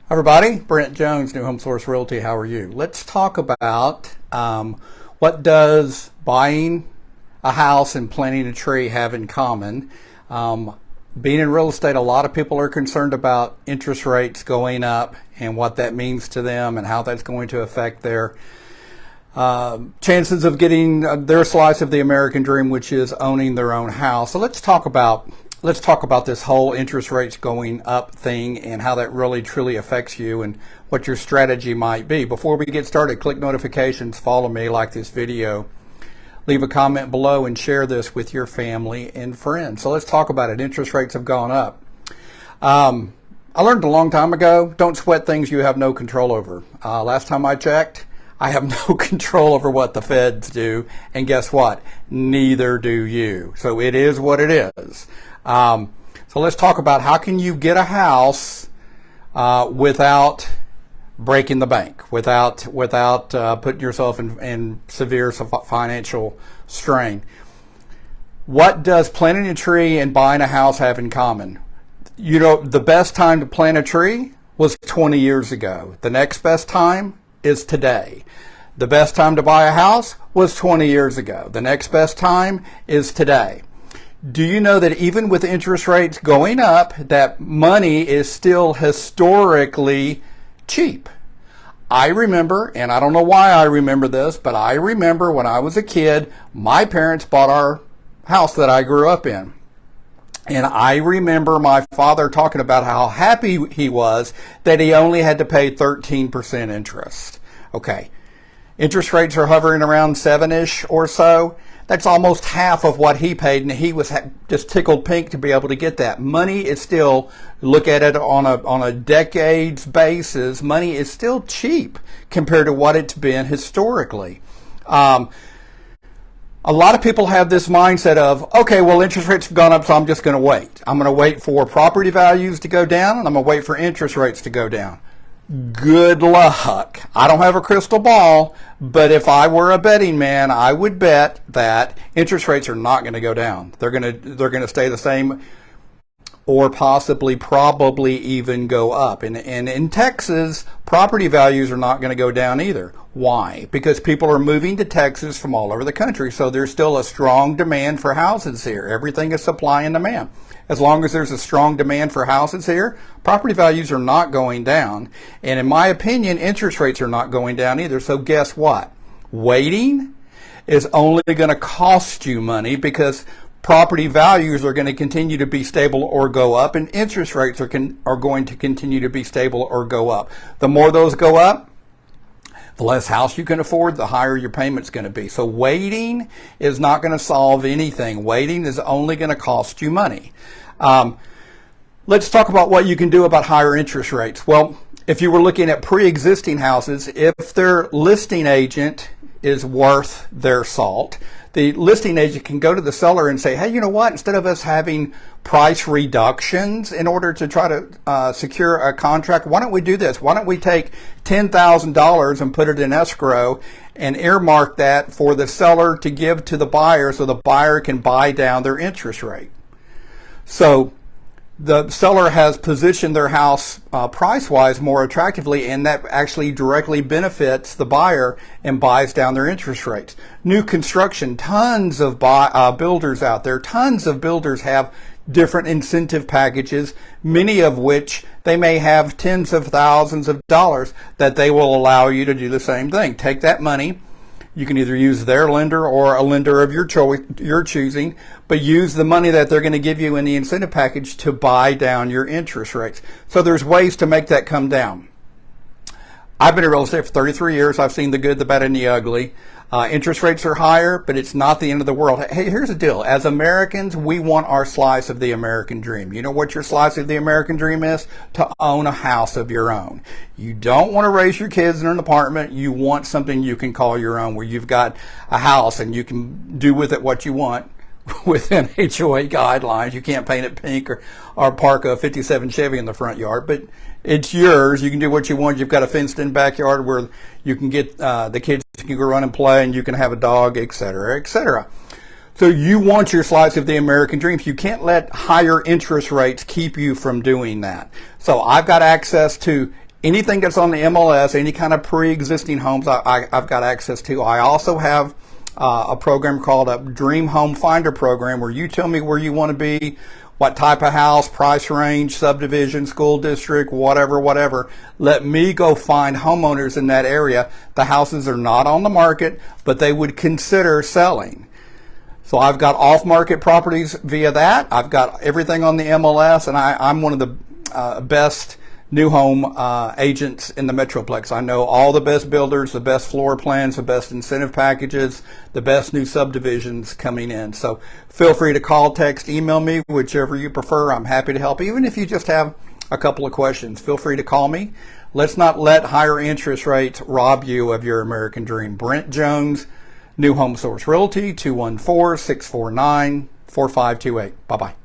Everybody, Brent Jones, NuHomeSource Realty. How are you? Let's talk about what does buying a house and planting a tree have in common. Being in real estate, a lot of people are concerned about interest rates going up and what that means to them and how that's going to affect their chances of getting their slice of the American dream, which is owning their own house. So let's talk about this whole interest rates going up thing and how that really truly affects you and what your strategy might be. Before we get started, click notifications, follow me, like this video, leave a comment below, and share this with your family and friends. So let's talk about it. Interest rates have gone up. I learned a long time ago, don't sweat things you have no control over. Last time I checked, I have no control over what the feds do, and guess what? Neither do you. So it is what it is. So let's talk about how can you get a house without breaking the bank, without putting yourself in severe financial strain. What does planting a tree and buying a house have in common? You know, the best time to plant a tree was 20 years ago. The next best time is today. The best time to buy a house was 20 years ago. The next best time is today. Do you know that even with interest rates going up, that money is still historically cheap? I remember, and I don't know why I remember this, but I remember when I was a kid, my parents bought our house that I grew up in. And I remember my father talking about how happy he was that he only had to pay 13% interest. Okay, interest rates are hovering around 7-ish or so. That's almost half of what he paid, and he was just tickled pink to be able to get that. Money is still, look at it on a decades basis, money is still cheap compared to what it's been historically. A lot of people have this mindset of, okay, well, interest rates have gone up, so I'm just going to wait. I'm going to wait for property values to go down, and I'm going to wait for interest rates to go down. Good luck. I don't have a crystal ball, but if I were a betting man, I would bet that interest rates are not going to go down. They're going to stay the same, or probably even go up. And in Texas, property values are not going to go down either. Why? Because people are moving to Texas from all over the country. So there's still a strong demand for houses here. Everything is supply and demand. As long as there's a strong demand for houses here, property values are not going down. And in my opinion, interest rates are not going down either. So guess what? Waiting is only going to cost you money because property values are going to continue to be stable or go up, and interest rates are going to continue to be stable or go up. The more those go up, the less house you can afford, the higher your payment's going to be. So waiting is not going to solve anything. Waiting is only going to cost you money. Let's talk about what you can do about higher interest rates. Well, if you were looking at pre-existing houses, if their listing agent is worth their salt, the listing agent can go to the seller and say, hey, you know what? Instead of us having price reductions in order to try to secure a contract, why don't we do this? Why don't we take $10,000 and put it in escrow and earmark that for the seller to give to the buyer so the buyer can buy down their interest rate? So the seller has positioned their house price-wise more attractively, and that actually directly benefits the buyer and buys down their interest rates. New construction, tons of builders out there, tons of builders have different incentive packages, many of which they may have tens of thousands of dollars that they will allow you to do the same thing. Take that money. You can either use their lender or a lender of your choosing, but use the money that they're going to give you in the incentive package to buy down your interest rates. So there's ways to make that come down. I've been in real estate for 33 years. I've seen the good, the bad, and the ugly. Interest rates are higher, but it's not the end of the world. Hey, here's the deal. As Americans, we want our slice of the American dream. You know what your slice of the American dream is? To own a house of your own. You don't want to raise your kids in an apartment. You want something you can call your own, where you've got a house and you can do with it what you want within HOA guidelines. You can't paint it pink or park a 57 Chevy in the front yard, but it's yours. You can do what you want. You've got a fenced-in backyard where you can get the kids can go run and play, and you can have a dog, etc., etc. So you want your slice of the American dream. You can't let higher interest rates keep you from doing that. So I've got access to anything that's on the MLS, any kind of pre-existing homes, I've got access to. I also have a program called a Dream Home Finder program, where you tell me where you want to be, what type of house, price range, subdivision, school district, whatever. Let me go find homeowners in that area. The houses are not on the market, but they would consider selling. So I've got off-market properties via that. I've got everything on the MLS, and I'm one of the best new home agents in the Metroplex. I know all the best builders, the best floor plans, the best incentive packages, the best new subdivisions coming in. So feel free to call, text, email me, whichever you prefer. I'm happy to help. Even if you just have a couple of questions, feel free to call me. Let's not let higher interest rates rob you of your American dream. Brent Jones, NuHomeSource Realty, 214-649-4528. Bye-bye.